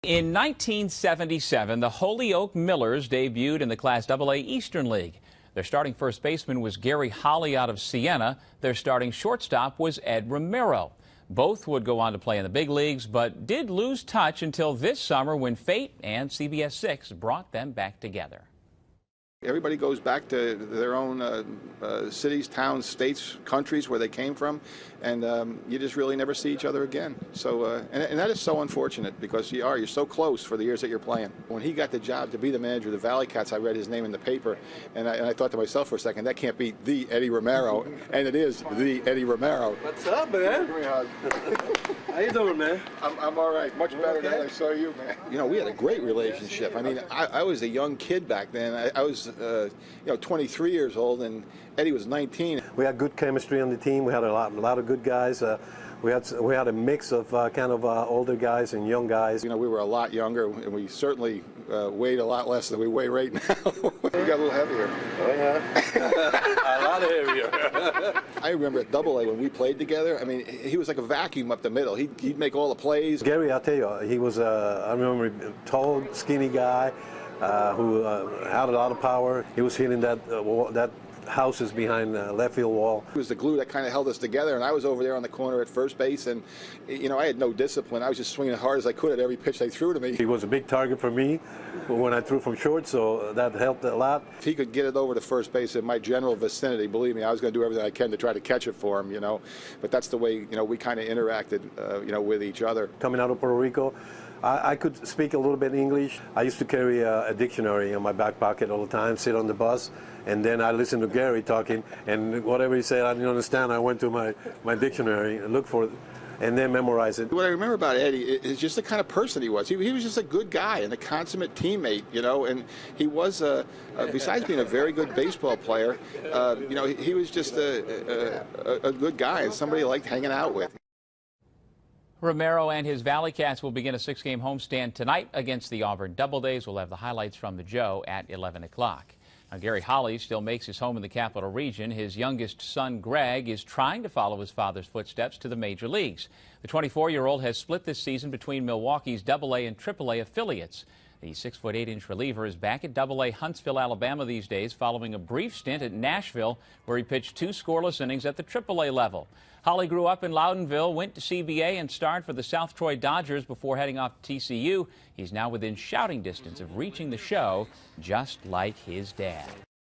In 1977, the Holyoke Millers debuted in the Class AA Eastern League. Their starting first baseman was Gary Holly out of Siena. Their starting shortstop was Ed Romero. Both would go on to play in the big leagues, but did lose touch until this summer when fate and CBS 6 brought them back together. Everybody goes back to their own cities, towns, states, countries where they came from, and you just really never see each other again. So, and that is so unfortunate because you're so close for the years that you're playing. When he got the job to be the manager of the Valley Cats, I read his name in the paper, and I thought to myself for a second, that can't be the Eddie Romero, and it is the Eddie Romero. What's up, man? How you doing, man? I'm all right. Much better than I saw you, man. You know, we had a great relationship. I mean, I was a young kid back then. I was 23 years old, and Eddie was 19. We had good chemistry on the team. We had a lot of good guys. We had a mix of older guys and young guys. You know, we were a lot younger, and we certainly weighed a lot less than we weigh right now. We got a little heavier. Oh yeah, a lot heavier. I remember at AA when we played together. I mean, he was like a vacuum up the middle. He'd make all the plays. Gary, I'll tell you, he was I remember a tall, skinny guy. Who had a lot of power. He was hitting that houses behind left field wall. He was the glue that kind of held us together, and I was over there on the corner at first base, and you know, I had no discipline. I was just swinging as hard as I could at every pitch they threw to me. He was a big target for me when I threw from short, so that helped a lot. If he could get it over to first base in my general vicinity, believe me, I was going to do everything I can to try to catch it for him, you know. But that's the way, you know, we kind of interacted, with each other. Coming out of Puerto Rico, I could speak a little bit English. I used to carry a dictionary in my back pocket all the time, sit on the bus, and then I listened to Gary talking, and whatever he said I didn't understand. I went to my dictionary and looked for it, and then memorized it. What I remember about Eddie is just the kind of person he was. He was just a good guy and a consummate teammate, you know, and he was, besides being a very good baseball player, he was just a good guy and somebody you liked hanging out with. Romero and his Valley Cats will begin a 6-game homestand tonight against the Auburn Doubledays. We'll have the highlights from the Joe at 11 o'clock. Now, Gary Holly still makes his home in the Capital Region. His youngest son, Greg, is trying to follow his father's footsteps to the major leagues. The 24-year-old has split this season between Milwaukee's AA and AAA affiliates. The 6'8" reliever is back at AA Huntsville, Alabama these days following a brief stint at Nashville where he pitched 2 scoreless innings at the AAA level. Holly grew up in Loudonville, went to CBA, and starred for the South Troy Dodgers before heading off to TCU. He's now within shouting distance of reaching the show, just like his dad.